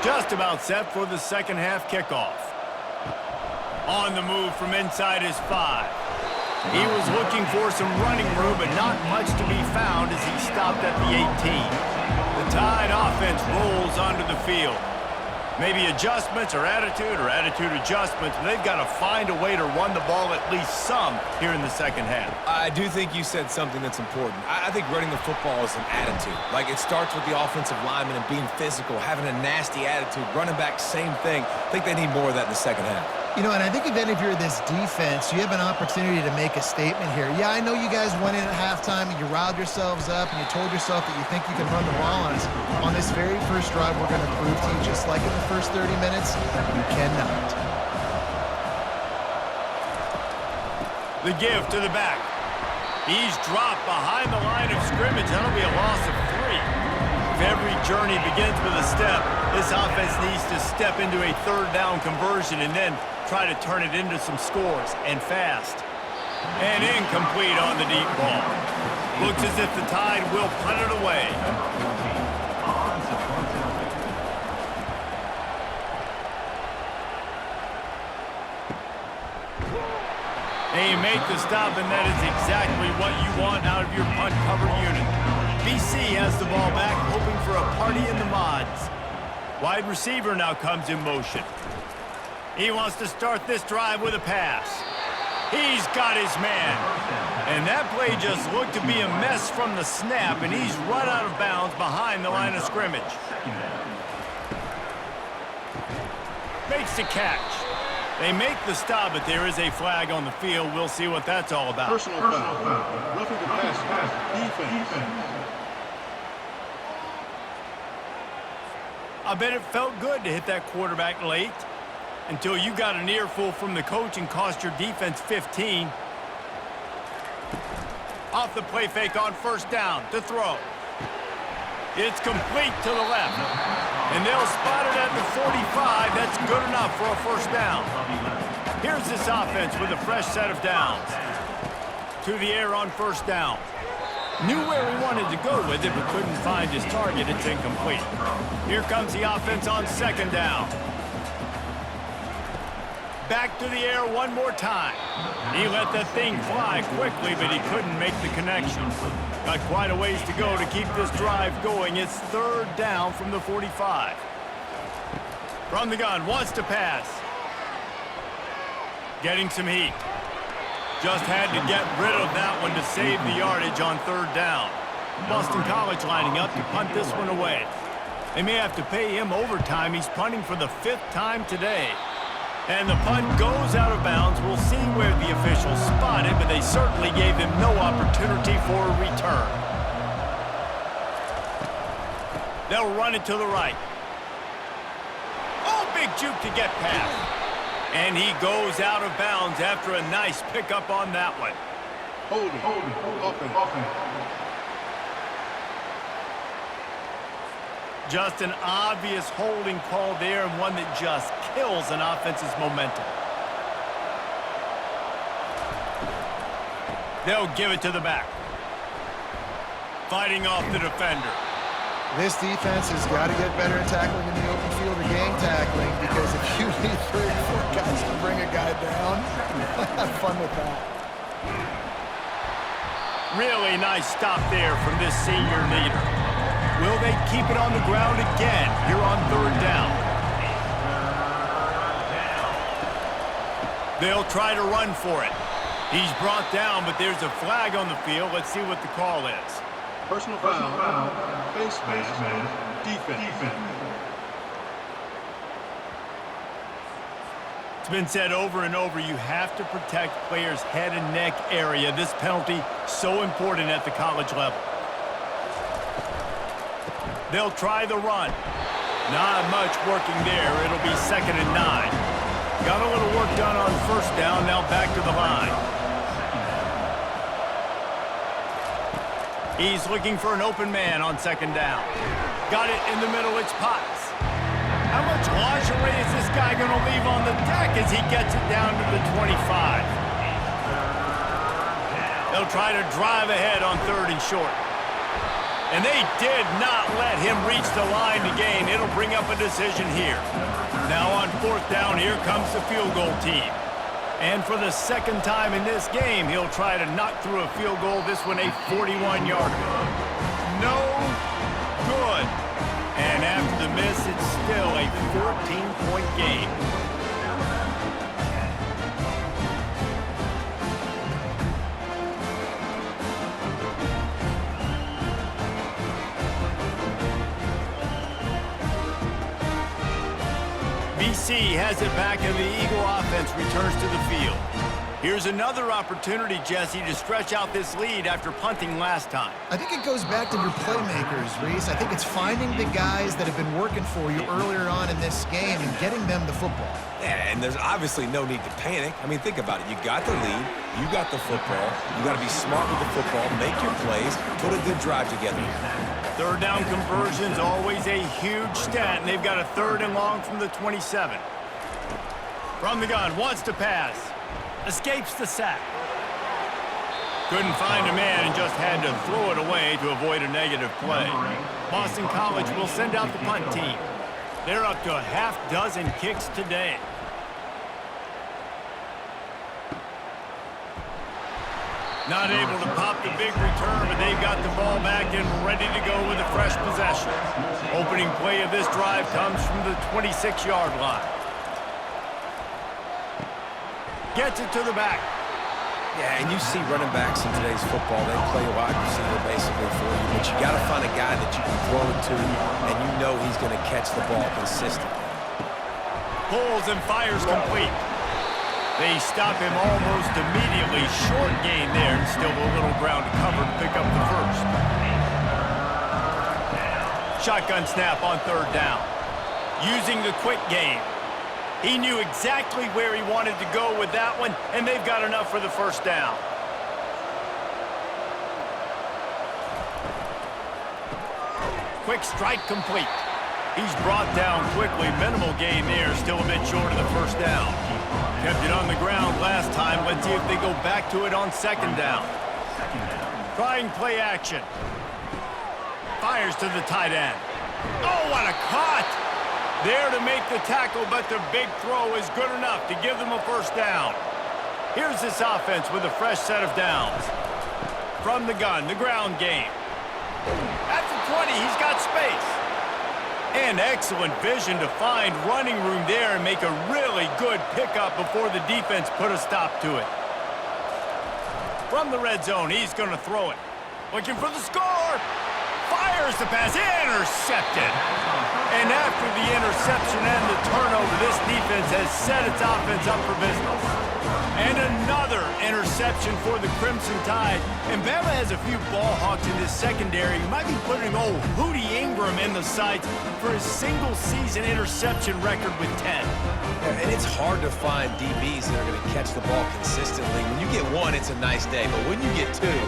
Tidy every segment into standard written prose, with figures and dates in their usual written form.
Just about set for the second half kickoff. On the move from inside his 5. He was looking for some running room, but not much to be found as he stopped at the 18. The Tide offense rolls onto the field. Maybe adjustments or attitude adjustments, but they've got to find a way to run the ball at least some here in the second half. I do think you said something that's important. I think running the football is an attitude. Like, it starts with the offensive lineman and being physical, having a nasty attitude. Running back, same thing. I think they need more of that in the second half. You know, and I think if you're this defense, you have an opportunity to make a statement here. Yeah, I know you guys went in at halftime and you riled yourselves up and you told yourself that you think you can run the ball on us. On this very first drive, we're going to prove to you, just like in the first 30 minutes, you cannot. The give to the back. He's dropped behind the line of scrimmage. That'll be a loss of 3. If every journey begins with a step, this offense needs to step into a third down conversion and then try to turn it into some scores, and fast. And incomplete on the deep ball. Looks as if the Tide will punt it away. And you make the stop, and that is exactly what you want out of your punt cover unit. BC has the ball back, hoping for a party in the mods. Wide receiver now comes in motion. He wants to start this drive with a pass. He's got his man. And that play just looked to be a mess from the snap, and he's run out of bounds behind the line of scrimmage. Makes the catch. They make the stop, but there is a flag on the field. We'll see what that's all about. Personal foul. Roughing the pass. Defense. I bet it felt good to hit that quarterback late until you got an earful from the coach and cost your defense 15. Off the play fake on first down to throw. It's complete to the left. And they'll spot it at the 45. That's good enough for a first down. Here's this offense with a fresh set of downs. To the air on first down. Knew where he wanted to go with it, but couldn't find his target. It's incomplete. Here comes the offense on second down. Back to the air one more time. He let the thing fly quickly, but he couldn't make the connection. Got quite a ways to go to keep this drive going. It's third down from the 45. From the gun, wants to pass. Getting some heat. Just had to get rid of that one to save the yardage on third down. Boston College lining up to punt this one away. They may have to pay him overtime. He's punting for the 5th time today. And the punt goes out of bounds. We'll see where the officials spot it, but they certainly gave him no opportunity for a return. They'll run it to the right. Oh, big juke to get past. And he goes out of bounds after a nice pickup on that one. Holding. Just an obvious holding call there, and one that just kills an offense's momentum. They'll give it to the back. Fighting off the defender. This defense has got to get better at tackling in the open field or gang tackling, because if you need 3 or 4 guys to bring a guy down, have fun with that. Really nice stop there from this senior leader. Will they keep it on the ground again here on third down? They'll try to run for it. He's brought down, but there's a flag on the field. Let's see what the call is. Personal foul. Base man. Defense. It's been said over and over, you have to protect players' head and neck area. This penalty, so important at the college level. They'll try the run. Not much working there. It'll be 2nd and 9. Got a little work done on first down. Now back to the line. He's looking for an open man on 2nd down. Got it in the middle. It's Potts. How much lingerie is this guy going to leave on the deck as he gets it down to the 25? They'll try to drive ahead on 3rd and short. And they did not let him reach the line to gain. It'll bring up a decision here. Now on 4th down, here comes the field goal team. And for the second time in this game, he'll try to knock through a field goal. This one a 41-yarder. No good. And after the miss, it's still a 14-point game. BC has it back, and the Eagle offense returns to the field. Here's another opportunity, Jesse, to stretch out this lead after punting last time. I think it goes back to your playmakers, Reese. I think it's finding the guys that have been working for you earlier on in this game and getting them the football. Yeah, and there's obviously no need to panic. I mean, think about it. You got the lead. You got the football. You got to be smart with the football, make your plays, put a good drive together. 3rd down conversion's always a huge stat, and they've got a 3rd and long from the 27. From the gun, wants to pass. Escapes the sack. Couldn't find a man and just had to throw it away to avoid a negative play. Boston College will send out the punt team. They're up to a half-dozen kicks today. Not able to pop the big return, but they've got the ball back and ready to go with a fresh possession. Opening play of this drive comes from the 26-yard line. Gets it to the back. Yeah, and you see running backs in today's football, they play a wide receiver basically for you, but you got to find a guy that you can throw it to, and you know he's going to catch the ball consistently. Pulls and fires complete. They stop him almost immediately. Short gain there, and still a little ground to cover to pick up the first. Shotgun snap on 3rd down. Using the quick game. He knew exactly where he wanted to go with that one, and they've got enough for the first down. Quick strike complete. He's brought down quickly. Minimal gain there, still a bit short of the first down. Kept it on the ground last time. Let's see if they go back to it on 2nd down. Trying play action. Fires to the tight end. Oh, what a cut! There to make the tackle, but the big throw is good enough to give them a first down. Here's this offense with a fresh set of downs. From the gun, the ground game. At the 20, he's got space. And excellent vision to find running room there and make a really good pickup before the defense put a stop to it. From the red zone, he's going to throw it. Looking for the score. Fires the pass. Intercepted. And after the interception and the turnover, this defense has set its offense up for business. And another interception for the Crimson Tide. And Bama has a few ball hawks in this secondary. You might be putting old Hootie Ingram in the sights for his single-season interception record with 10. Yeah, and it's hard to find DBs that are going to catch the ball consistently. When you get one, it's a nice day. But when you get two,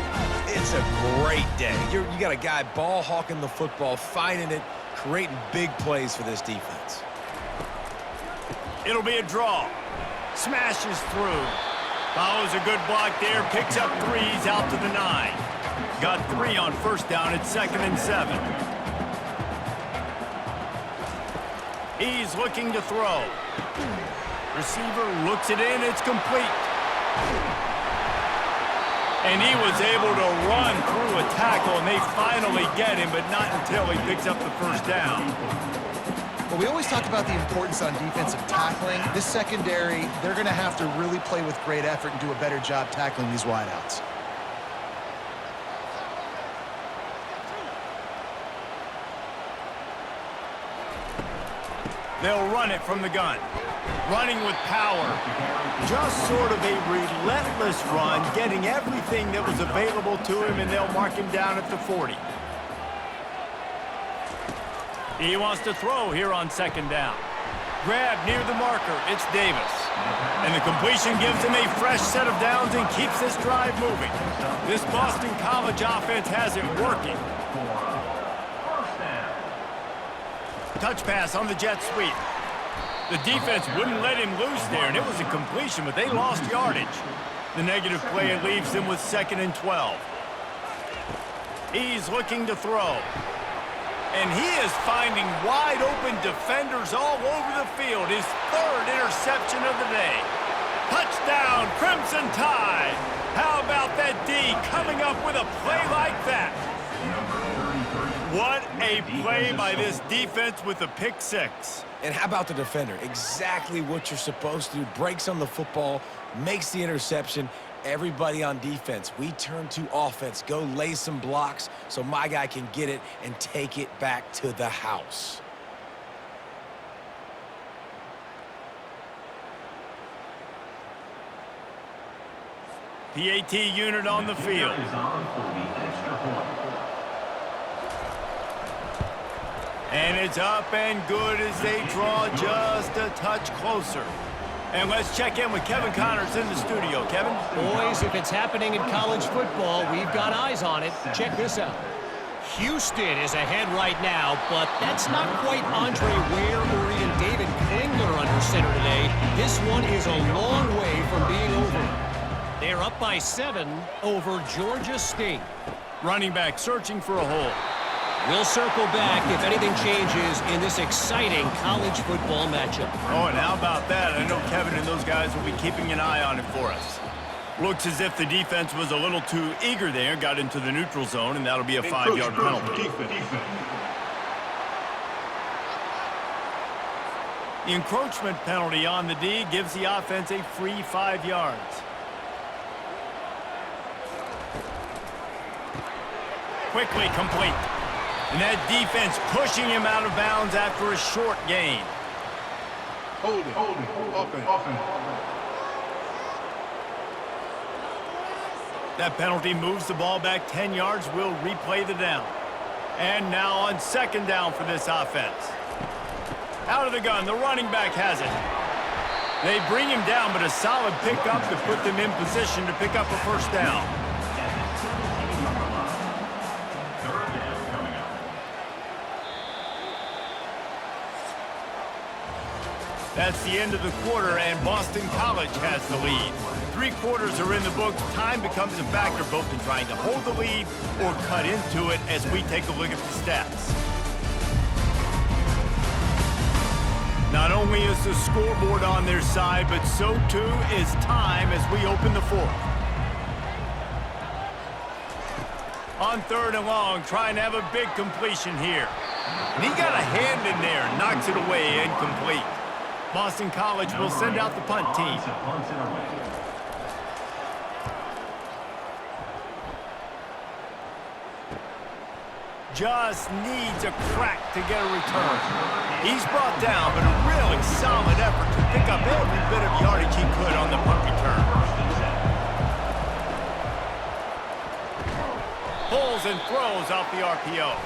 it's a great day. You got a guy ball hawking the football, finding it, creating big plays for this defense. It'll be a draw. Smashes through. Follows a good block there. Picks up 3s out to the 9. Got 3 on first down at 2nd and 7. He's looking to throw. Receiver looks it in. It's complete. And he was able to run through a tackle, and they finally get him, but not until he picks up the first down. Well, we always talk about the importance on defensive tackling. This secondary, they're going to have to really play with great effort and do a better job tackling these wideouts. They'll run it from the gun. Running with power. Just sort of a relentless run, getting everything that was available to him, and they'll mark him down at the 40. He wants to throw here on 2nd down. Grab near the marker. It's Davis. And the completion gives him a fresh set of downs and keeps this drive moving. This Boston College offense has it working. Touch pass on the jet sweep. The defense wouldn't let him loose there, and it was a completion, but they lost yardage. The negative play leaves them with 2nd and 12. He's looking to throw. And he is finding wide-open defenders all over the field. His third interception of the day. Touchdown, Crimson Tide. How about that D coming up with a play like that? What a play by this defense with a pick six. And how about the defender? Exactly what you're supposed to do. Breaks on the football, makes the interception. Everybody on defense, we turn to offense. Go lay some blocks so my guy can get it and take it back to the house. PAT unit on the field. And it's up and good as they draw just a touch closer. And let's check in with Kevin Connors in the studio. Kevin? Boys, if it's happening in college football, we've got eyes on it. Check this out. Houston is ahead right now, but that's not quite Andre Ware or even David Klingler under center today. This one is a long way from being over. They're up by 7 over Georgia State. Running back searching for a hole. We'll circle back if anything changes in this exciting college football matchup. Oh, and how about that? I know Kevin and those guys will be keeping an eye on it for us. Looks as if the defense was a little too eager there, got into the neutral zone, and that'll be a 5-yard penalty. The encroachment penalty on the D gives the offense a free 5 yards. Quickly complete. And that defense pushing him out of bounds after a short gain. Hold it. Offense. That penalty moves the ball back 10 yards. We'll replay the down. And now on second down for this offense. Out of the gun, the running back has it. They bring him down, but a solid pickup to put them in position to pick up a first down. That's the end of the quarter, and Boston College has the lead. 3 quarters are in the books. Time becomes a factor both in trying to hold the lead or cut into it as we take a look at the stats. Not only is the scoreboard on their side, but so too is time as we open the fourth. On third and long, trying to have a big completion here. And he got a hand in there, knocks it away, incomplete. Boston College will send out the punt team. Just needs a crack to get a return. He's brought down, but a really solid effort to pick up every bit of yardage he could on the punt return. Pulls and throws off the RPO.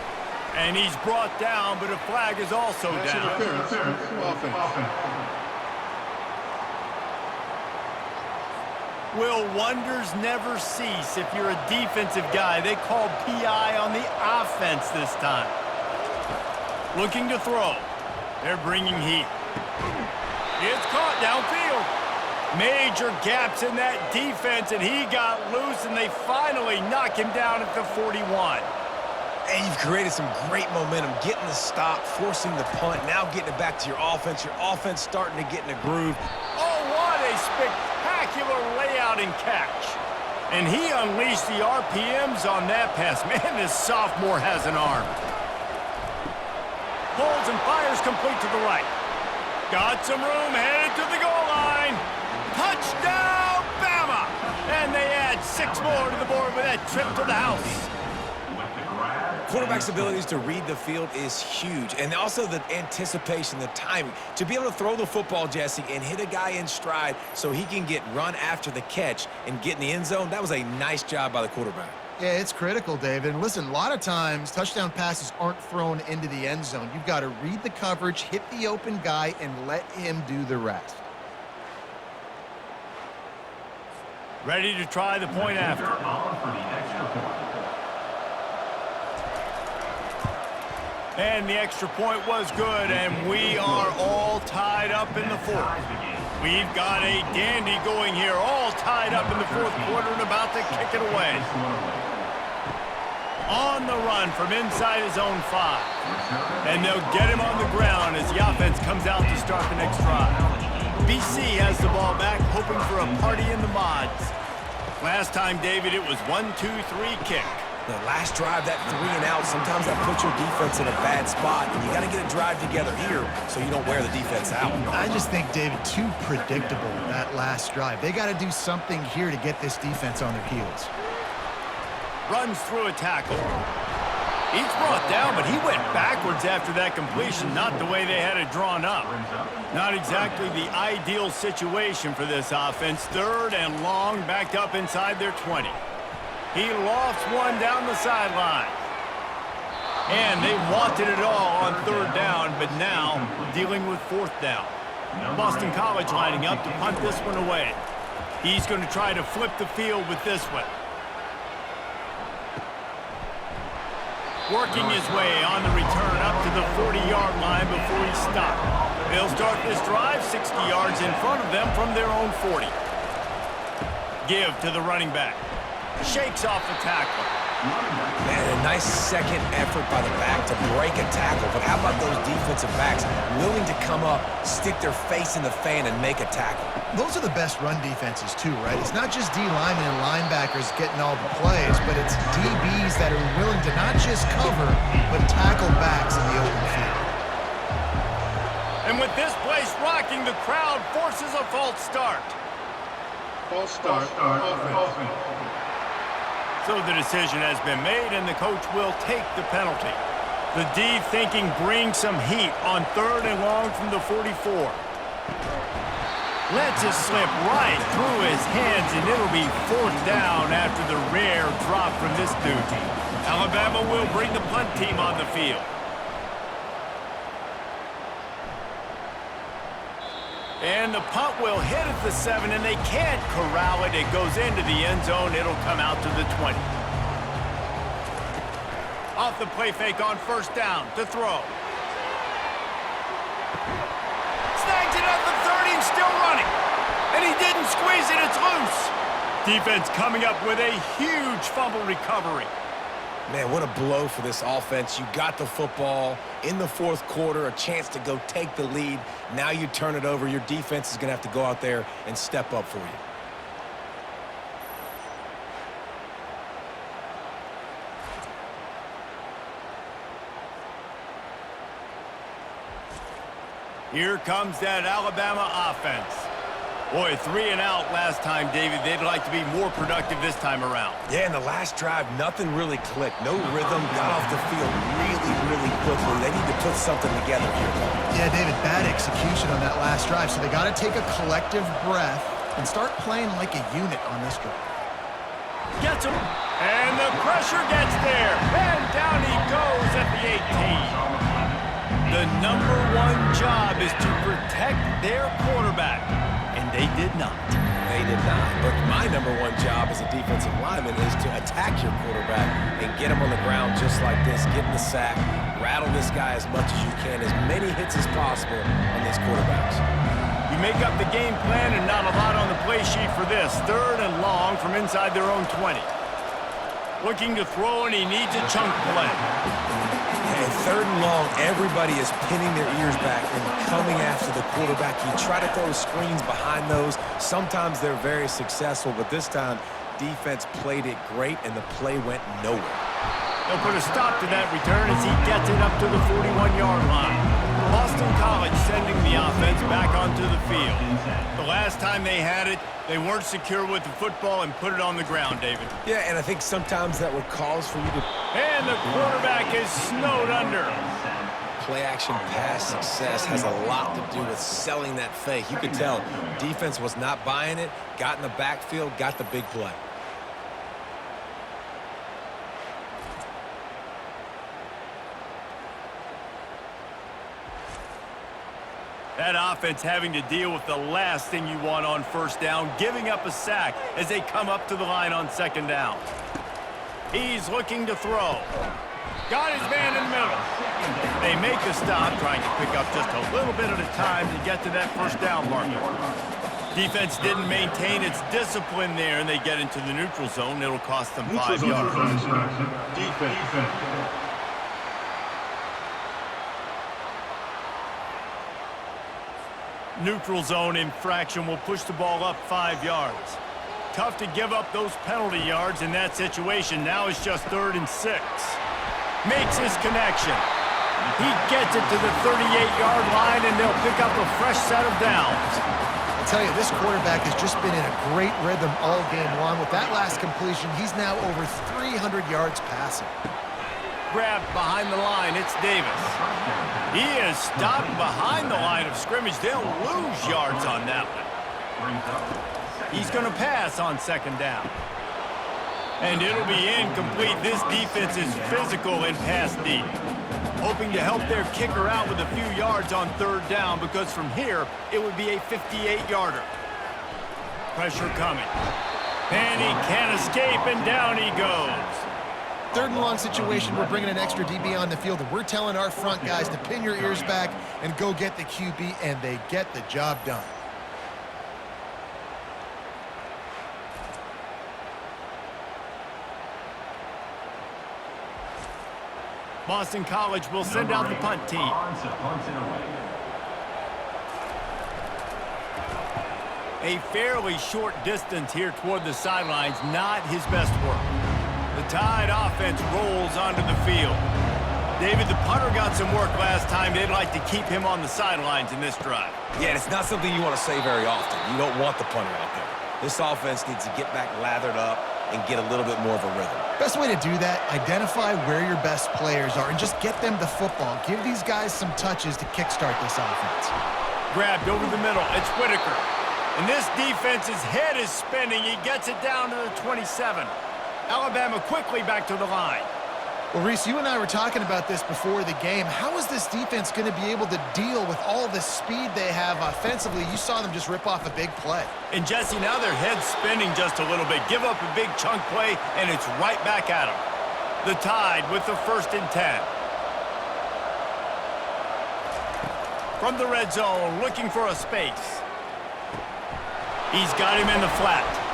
And he's brought down, but a flag is also down. Will wonders never cease if you're a defensive guy? They called PI on the offense this time. Looking to throw. They're bringing heat. It's caught downfield. Major gaps in that defense, and he got loose, and they finally knock him down at the 41. And you've created some great momentum, getting the stop, forcing the punt, now getting it back to your offense. Your offense starting to get in a groove. Oh, what a spectacular layout and catch. And he unleashed the RPMs on that pass. Man, this sophomore has an arm. Pulls and fires complete to the right. Got some room, headed to the goal line. Touchdown, Bama! And they add 6 more to the board with that trip to the house. Quarterback's abilities to read the field is huge, and also the anticipation, the timing. To be able to throw the football, Jesse, and hit a guy in stride so he can get run after the catch and get in the end zone, that was a nice job by the quarterback. Yeah, it's critical, David. And listen, a lot of times touchdown passes aren't thrown into the end zone. You've got to read the coverage, hit the open guy, and let him do the rest. Ready to try the point after. And the extra point was good, and we are all tied up in the fourth. We've got a dandy going here, all tied up in the fourth quarter and about to kick it away. on the run from inside his own 5. And they'll get him on the ground as the offense comes out to start the next drive. BC has the ball back, hoping for a party in the mods. Last time, David, it was 1-2-3 kick. The last drive, that 3 and out, sometimes that puts your defense in a bad spot, and you got to get a drive together here so you don't wear the defense out. I just think, David, too predictable, that last drive. They got to do something here to get this defense on their heels. Runs through a tackle. He's brought down, but he went backwards after that completion, not the way they had it drawn up. Not exactly the ideal situation for this offense. 3rd and long, backed up inside their 20. He lofts one down the sideline. And they wanted it all on 3rd down, but now dealing with 4th down. Boston College lining up to punt this one away. He's going to try to flip the field with this one. Working his way on the return up to the 40-yard line before he stopped. They'll start this drive 60 yards in front of them from their own 40. Give to the running back. Shakes off the tackle. Man, a nice second effort by the back to break a tackle. But how about those defensive backs willing to come up, stick their face in the fan, and make a tackle? Those are the best run defenses, too, right? It's not just D linemen and linebackers getting all the plays, but it's DBs that are willing to not just cover, but tackle backs in the open field. And with this place rocking, the crowd forces a false start. False start. Offense. So the decision has been made, and the coach will take the penalty. The D thinking bring some heat on 3rd and long from the 44. Lets it slip right through his hands, and it'll be 4th down after the rare drop from this dude. Alabama will bring the punt team on the field. And the punt will hit at the 7, and they can't corral it. It goes into the end zone. It'll come out to the 20. Off the play fake on 1st down to throw. Snags it at the 30 and still running. And he didn't squeeze it. It's loose. Defense coming up with a huge fumble recovery. Man, what a blow for this offense. You got the football in the 4th quarter, a chance to go take the lead. Now you turn it over. Your defense is going to have to go out there and step up for you. Here comes that Alabama offense. Boy, 3 and out last time, David. They'd like to be more productive this time around. Yeah, in the last drive, nothing really clicked. No rhythm, got off the field really quickly. They need to put something together here. Yeah, David, bad execution on that last drive, so they got to take a collective breath and start playing like a unit on this drive. Gets him, and the pressure gets there, and down he goes at the 18. The #1 job is to protect their quarterback. And they did not. They did not. But my #1 job as a defensive lineman is to attack your quarterback and get him on the ground just like this, get in the sack, rattle this guy as much as you can, as many hits as possible on these quarterbacks. You make up the game plan and not a lot on the play sheet for this. 3rd and long from inside their own 20. Looking to throw, and he needs a chunk play. And 3rd and long, everybody is pinning their ears back and coming after the quarterback. You try to throw screens behind those. Sometimes they're very successful, but this time, defense played it great, and the play went nowhere. They'll put a stop to that return as he gets it up to the 41-yard line. Boston College sending the offense back onto the field. The last time they had it, they weren't secure with the football and put it on the ground, David. Yeah, and I think sometimes that would cause for you to... And the quarterback is snowed under. Play-action pass success has a lot to do with selling that fake. You could tell defense was not buying it, got in the backfield, got the big play. That offense having to deal with the last thing you want on 1st down, giving up a sack as they come up to the line on 2nd down. He's looking to throw. Got his man in the middle. They make a stop, trying to pick up just a little bit at a time to get to that 1st down marker. Defense didn't maintain its discipline there, and they get into the neutral zone. It'll cost them 5 yards. Defense. Neutral zone infraction will push the ball up 5 yards. Tough to give up those penalty yards in that situation. Now it's just 3rd and 6. Makes his connection. He gets it to the 38-yard line, and they'll pick up a fresh set of downs. I tell you, this quarterback has just been in a great rhythm all game long. With that last completion, he's now over 300 yards passing. Grabbed behind the line, it's Davis. He is stopped behind the line of scrimmage. They'll lose yards on that one. He's going to pass on 2nd down. And it'll be incomplete. This defense is physical and pass deep. Hoping to help their kicker out with a few yards on 3rd down, because from here, it would be a 58-yarder. Pressure coming. And he can't escape, and down he goes. 3rd and long situation, we're bringing an extra DB on the field, and we're telling our front guys to pin your ears back and go get the QB, and they get the job done. Boston College will send out the punt team. A fairly short distance here toward the sidelines, not his best work. The Tide offense rolls onto the field. David, the punter got some work last time. They'd like to keep him on the sidelines in this drive. Yeah, it's not something you want to say very often. You don't want the punter out there. This offense needs to get back lathered up and get a little bit more of a rhythm. Best way to do that, identify where your best players are and just get them the football. Give these guys some touches to kickstart this offense. Grabbed over the middle. It's Whitaker. And this defense's head is spinning. He gets it down to the 27. Alabama quickly back to the line. Well, Reese, you and I were talking about this before the game. How is this defense going to be able to deal with all the speed they have offensively? You saw them just rip off a big play. And Jesse, now their head's spinning just a little bit. Give up a big chunk play, and it's right back at them. The Tide with the 1st and 10. From the red zone, looking for a space. He's got him in the flat.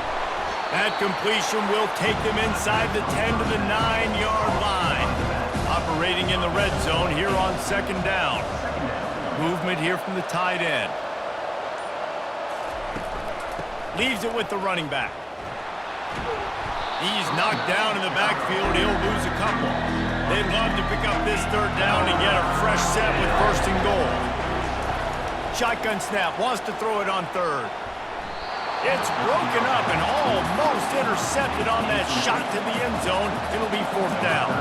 That completion will take them inside the 10 to the 9-yard line. Operating in the red zone here on 2nd down. Movement here from the tight end. Leaves it with the running back. He's knocked down in the backfield. He'll lose a couple. They'd love to pick up this 3rd down and get a fresh set with 1st and goal. Shotgun snap. Wants to throw it on 3rd. It's broken up and almost intercepted on that shot to the end zone. It'll be 4th down.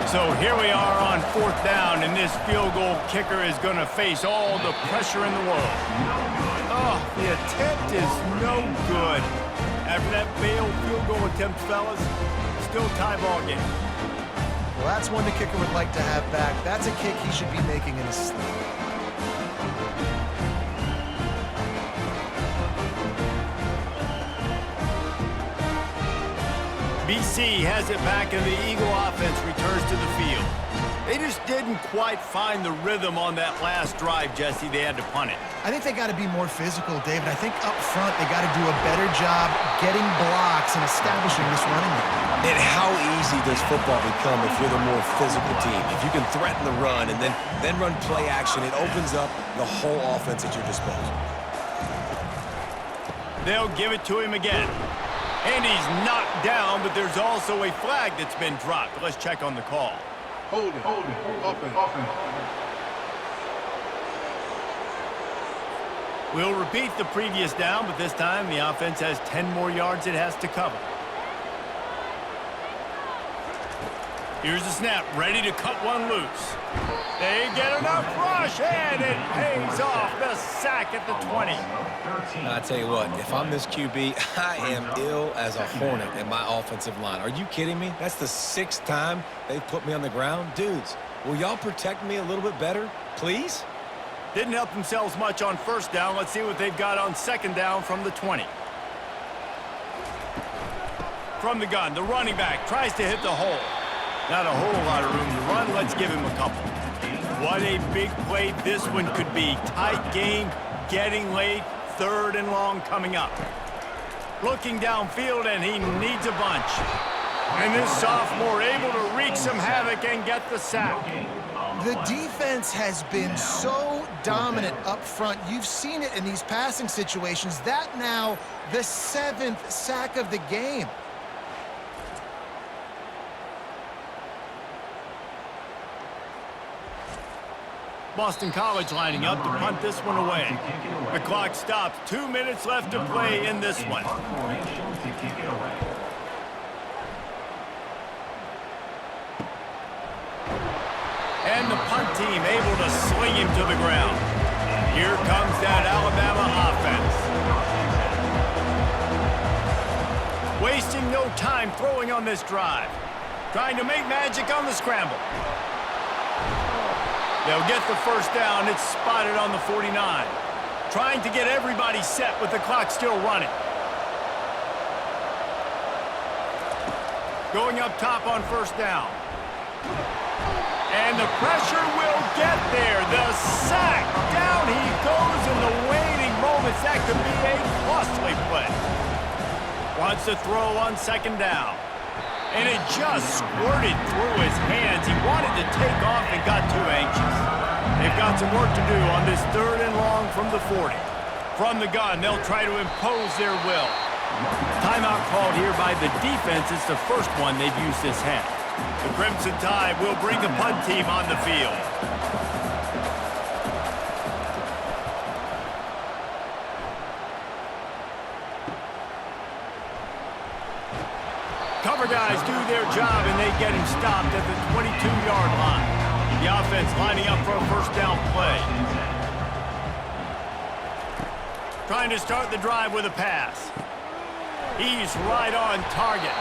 So here we are on 4th down, and this field goal kicker is going to face all the pressure in the world. Oh, the attempt is no good. After that failed field goal attempt, fellas, still tie ball game. Well, that's one the kicker would like to have back. That's a kick he should be making in his sleep. BC has it back, and the Eagle offense returns to the field. They just didn't quite find the rhythm on that last drive, Jesse. They had to punt it. I think they got to be more physical, David. I think up front they got to do a better job getting blocks and establishing this running game. And how easy does football become if you're the more physical team? If you can threaten the run and then run play action, it opens up the whole offense at your disposal. They'll give it to him again. And he's knocked down, but there's also a flag that's been dropped. Let's check on the call. Hold it. Offense. We'll repeat the previous down, but this time the offense has 10 more yards it has to cover. Here's the snap, ready to cut one loose. They get enough rush, and it pays off. The sack at the 20. I tell you what, if I'm this QB, I am ill as a hornet in my offensive line. Are you kidding me? That's the 6th time they've put me on the ground. Dudes, will y'all protect me a little bit better, please? Didn't help themselves much on 1st down. Let's see what they've got on 2nd down from the 20. From the gun, the running back tries to hit the hole. Not a whole lot of room to run. Let's give him a couple. What a big play this one could be. Tight game, getting late, 3rd and long coming up. Looking downfield, and he needs a bunch. And this sophomore able to wreak some havoc and get the sack. The defense has been so dominant up front. You've seen it in these passing situations. That now the 7th sack of the game. Boston College lining up to punt this one away. The clock stops. 2 minutes left to play in this one. And the punt team able to sling him to the ground. Here comes that Alabama offense. Wasting no time throwing on this drive. Trying to make magic on the scramble. They'll get the first down. It's spotted on the 49. Trying to get everybody set with the clock still running. Going up top on first down. And the pressure will get there. The sack. Down he goes in the waning moments. That could be a costly play. Wants to throw on 2nd down. And it just squirted through his hands. He wanted to take off and got too anxious. They've got some work to do on this 3rd and long from the 40. From the gun, they'll try to impose their will. Timeout called here by the defense. It's the first one they've used this half. The Crimson Tide will bring the punt team on the field. Cover guys do their job, and they get him stopped at the 22-yard line. The offense lining up for a first down play. Trying to start the drive with a pass. He's right on target.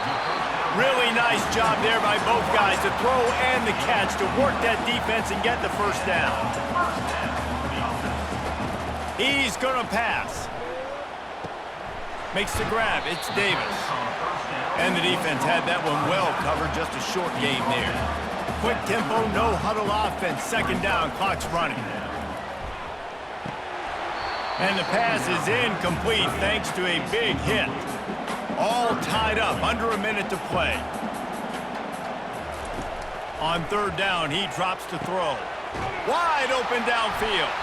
Really nice job there by both guys to throw and the catch to work that defense and get the first down. He's going to pass. Makes the grab. It's Davis. And the defense had that one well covered. Just a short game there. Quick tempo, no huddle offense. 2nd down, clock's running. And the pass is incomplete thanks to a big hit. All tied up, under a minute to play. On 3rd down, he drops to throw. Wide open downfield.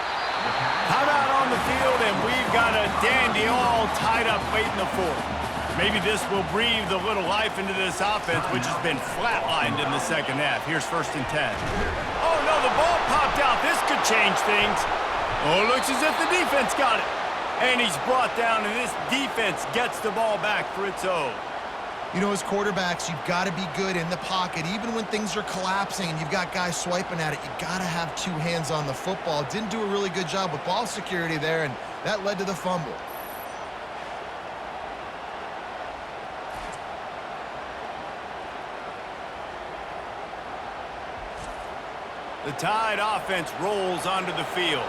Timeout on the field, and we've got a dandy all tied up late in the 4th. Maybe this will breathe a little life into this offense, which has been flatlined in the 2nd half. Here's 1st and 10. Oh, no, the ball popped out. This could change things. Oh, it looks as if the defense got it. And he's brought down, and this defense gets the ball back for its own. You know, as quarterbacks, you've got to be good in the pocket. Even when things are collapsing and you've got guys swiping at it, you've got to have 2 hands on the football. Didn't do a really good job with ball security there, and that led to the fumble. The Tide offense rolls onto the field.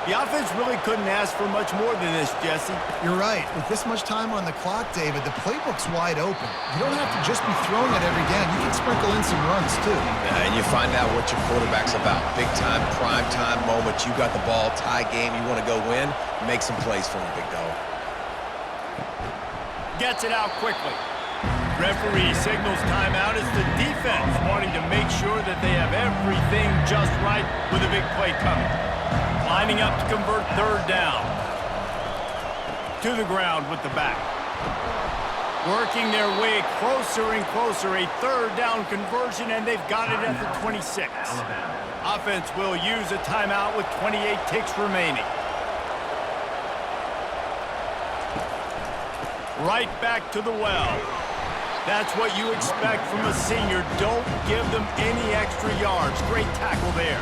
The offense really couldn't ask for much more than this, Jesse. You're right. With this much time on the clock, David, the playbook's wide open. You don't have to just be throwing it every down. You can sprinkle in some runs, too. And you find out what your quarterback's about. Big time, prime time moment. You got the ball, tie game, you want to go win, make some plays for him, big dog. Gets it out quickly. Referee signals timeout as the defense wanting to make sure that they have everything just right with a big play coming. Lining up to convert 3rd down. To the ground with the back. Working their way closer and closer. A 3rd down conversion, and they've got it at the 26. Offense will use a timeout with 28 ticks remaining. Right back to the well. That's what you expect from a senior. Don't give them any extra yards. Great tackle there.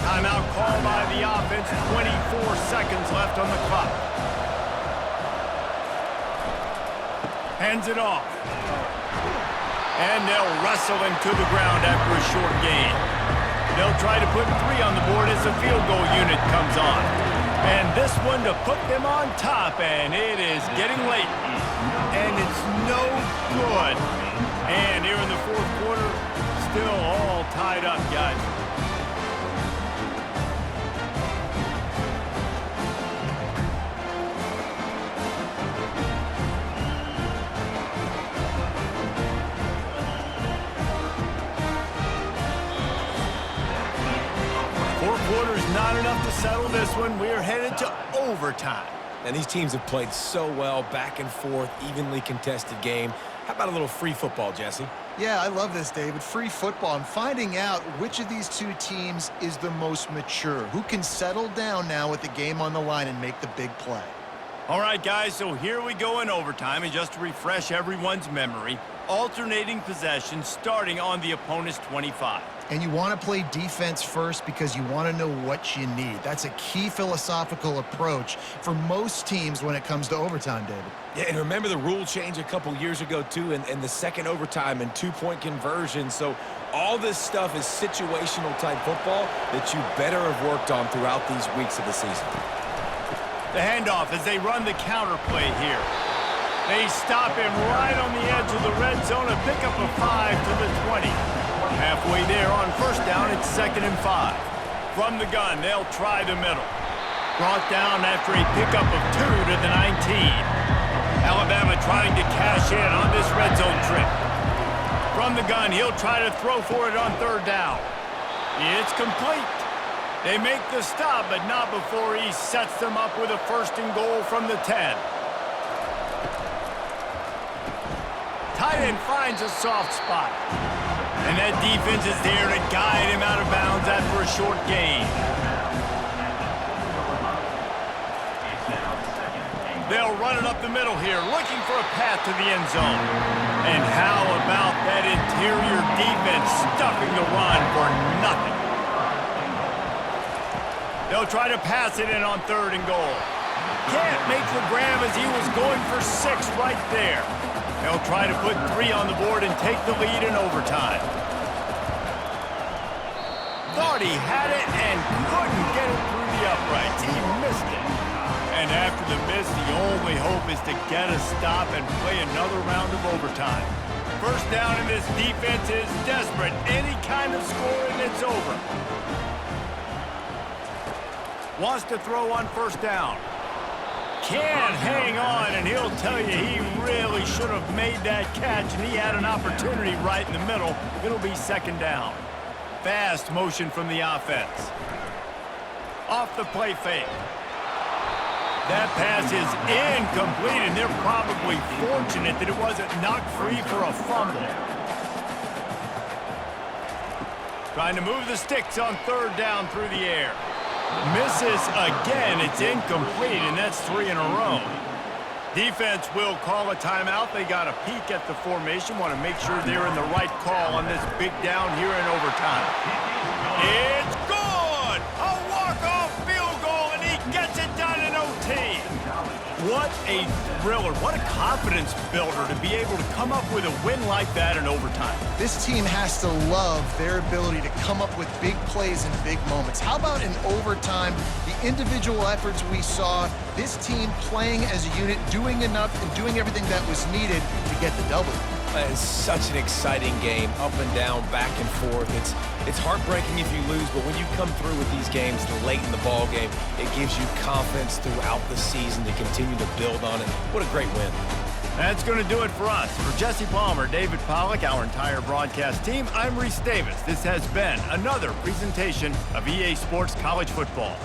Timeout called by the offense. 24 seconds left on the clock. Hands it off. And they'll wrestle him to the ground after a short gain. They'll try to put 3 on the board as the field goal unit comes on. And this one to put them on top, and it is getting late. And it's no good. And here in the 4th quarter, still all tied up, guys. one, we're headed to overtime. And these teams have played so well, back and forth, evenly contested game. How about a little free football, Jesse? Yeah, I love this, David. Free football. I'm finding out which of these two teams is the most mature, who can settle down now with the game on the line and make the big play. All right, guys, so here we go in overtime, and just to refresh everyone's memory, alternating possession starting on the opponent's 25. And you want to play defense first because you want to know what you need. That's a key philosophical approach for most teams when it comes to overtime, David. Yeah, and remember the rule change a couple years ago, too, and the second overtime and two-point conversion. So all this stuff is situational-type football that you better have worked on throughout these weeks of the season. The handoff as they run the counter play here. They stop him right on the edge of the red zone, a pickup of 5 to the 20. Halfway there on first down, it's 2nd and 5. From the gun, they'll try the middle. Brought down after a pickup of 2 to the 19. Alabama trying to cash in on this red zone trip. From the gun, he'll try to throw for it on 3rd down. It's complete. They make the stop, but not before he sets them up with a 1st and goal from the 10. Tight end finds a soft spot. And that defense is there to guide him out of bounds after a short gain. They'll run it up the middle here, looking for a path to the end zone. And how about that interior defense stuffing the run for nothing? They'll try to pass it in on 3rd and goal. Can't make the grab as he was going for 6 right there. They'll try to put 3 on the board and take the lead in overtime. Thought he had it and couldn't get it through the uprights. He missed it. And after the miss, the only hope is to get a stop and play another round of overtime. First down, and this defense is desperate. Any kind of score and it's over. Wants to throw on 1st down. Can't hang on, and he'll tell you he really should have made that catch, and he had an opportunity right in the middle. It'll be 2nd down. Fast motion from the offense. Off the play fake. That pass is incomplete, and they're probably fortunate that it wasn't knocked free for a fumble. Trying to move the sticks on 3rd down through the air. Misses again. It's incomplete, and that's 3 in a row. Defense will call a timeout. They got a peek at the formation. Want to make sure they're in the right call on this big down here in overtime. It's good! A walk-off field goal, and he gets it done in OT. What a thriller. What a confidence builder to be able to come up with a win like that in overtime. This team has to love their ability to come up with big plays in big moments. How about in overtime, the individual efforts we saw, this team playing as a unit, doing enough and doing everything that was needed to get the W. It's such an exciting game, up and down, back and forth. It's heartbreaking if you lose, but when you come through with these games late in the ball game, it gives you confidence throughout the season to continue to build on it. What a great win. That's going to do it for us. For Jesse Palmer, David Pollack, our entire broadcast team, I'm Reese Davis. This has been another presentation of EA Sports College Football.